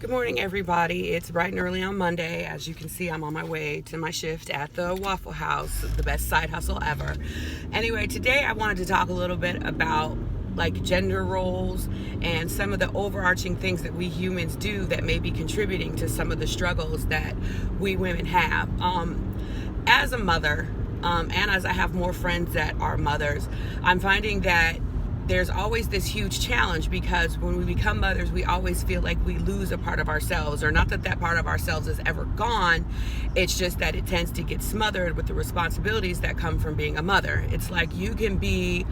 Good morning, everybody. It's bright and early on Monday. As you can see, I'm on my way to my shift at the Waffle House, the best side hustle ever. Anyway, today I wanted to talk a little bit about like gender roles and some of the overarching things that we humans do that may be contributing to some of the struggles that we women have. As a mother, and as I have more friends that are mothers, I'm finding that there's always this huge challenge because when we become mothers, we always feel like we lose a part of ourselves, or not that that part of ourselves is ever gone. It's just that it tends to get smothered with the responsibilities that come from being a mother. It's like you can be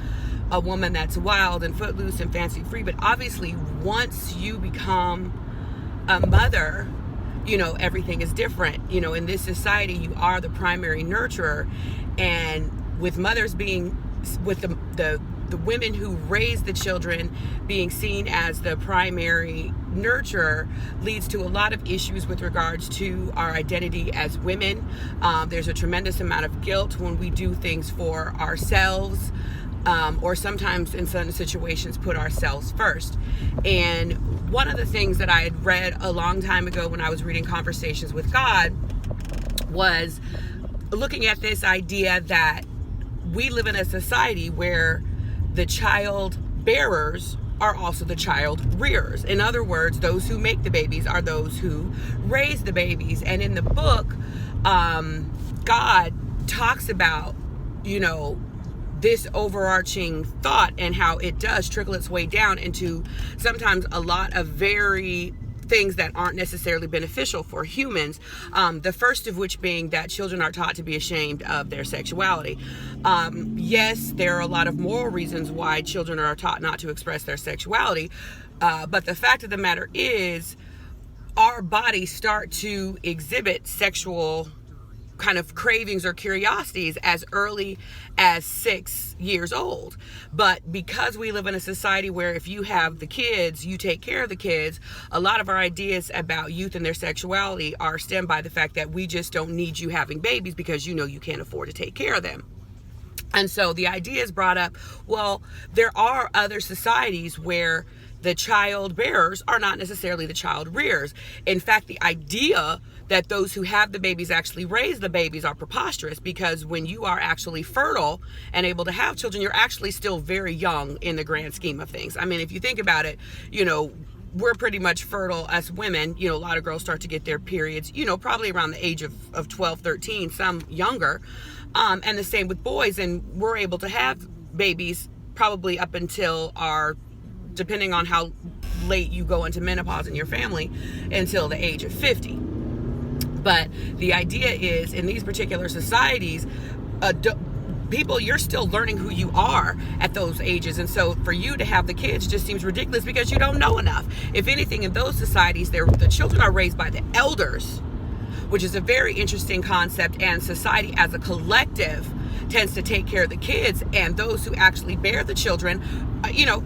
a woman that's wild and footloose and fancy free, but obviously once you become a mother, everything is different. In this society, you are the primary nurturer, and with mothers being, with the women who raise the children being seen as the primary nurturer, leads to a lot of issues with regards to our identity as women. There's a tremendous amount of guilt when we do things for ourselves, or sometimes in certain situations put ourselves first. And one of the things that I had read a long time ago when I was reading Conversations with God was looking at this idea that we live in a society where the child bearers are also the child rearers. In other words, those who make the babies are those who raise the babies. And in the book, God talks about, this overarching thought and how it does trickle its way down into sometimes a lot of very things that aren't necessarily beneficial for humans. The first of which being that children are taught to be ashamed of their sexuality. Yes, there are a lot of moral reasons why children are taught not to express their sexuality. But the fact of the matter is, our bodies start to exhibit sexual kind of cravings or curiosities as early as 6 years old. But because we live in a society where if you have the kids, you take care of the kids, a lot of our ideas about youth and their sexuality are stemmed by the fact that we just don't need you having babies because you can't afford to take care of them. And so the idea is brought up, well, there are other societies where the child bearers are not necessarily the child rearers. In fact, the idea that those who have the babies actually raise the babies are preposterous, because when you are actually fertile and able to have children, you're actually still very young in the grand scheme of things. I mean, if you think about it, we're pretty much fertile as women. A lot of girls start to get their periods, probably around the age of 12, 13, some younger. And the same with boys. And we're able to have babies probably up until depending on how late you go into menopause in your family, until the age of 50. But the idea is, in these particular societies, people, you're still learning who you are at those ages. And so for you to have the kids just seems ridiculous because you don't know enough. If anything, in those societies, the children are raised by the elders, which is a very interesting concept. And society as a collective tends to take care of the kids, and those who actually bear the children,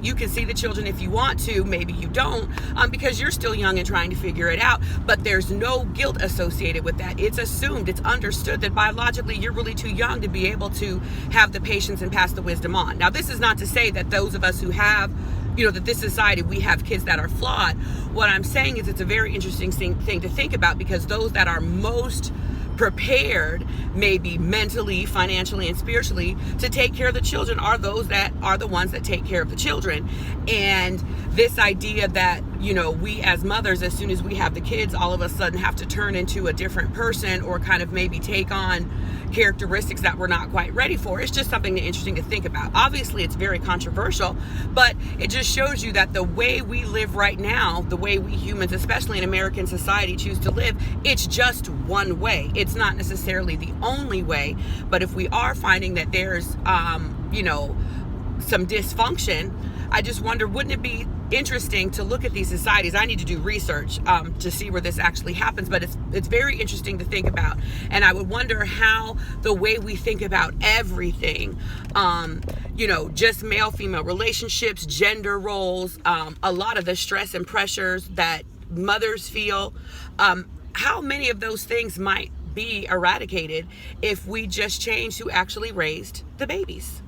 you can see the children if you want to, maybe you don't, because you're still young and trying to figure it out, but there's no guilt associated with that. It's assumed, it's understood that biologically you're really too young to be able to have the patience and pass the wisdom on. Now, this is not to say that those of us who have, that this society, we have kids that are flawed. What I'm saying is it's a very interesting thing to think about, because those that are most prepared, maybe mentally, financially, and spiritually, to take care of the children are those that are the ones that take care of the children. And this idea that, we as mothers, as soon as we have the kids, all of a sudden have to turn into a different person, or kind of maybe take on characteristics that we're not quite ready for. It's just something interesting to think about. Obviously, it's very controversial, but it just shows you that the way we live right now, the way we humans, especially in American society, choose to live, it's just one way. It's not necessarily the only way, but if we are finding that there's, some dysfunction, I just wonder, wouldn't it be interesting to look at these societies? I need to do research to see where this actually happens, but it's very interesting to think about. And I would wonder how the way we think about everything, just male-female relationships, gender roles, a lot of the stress and pressures that mothers feel, how many of those things might be eradicated if we just change who actually raised the babies.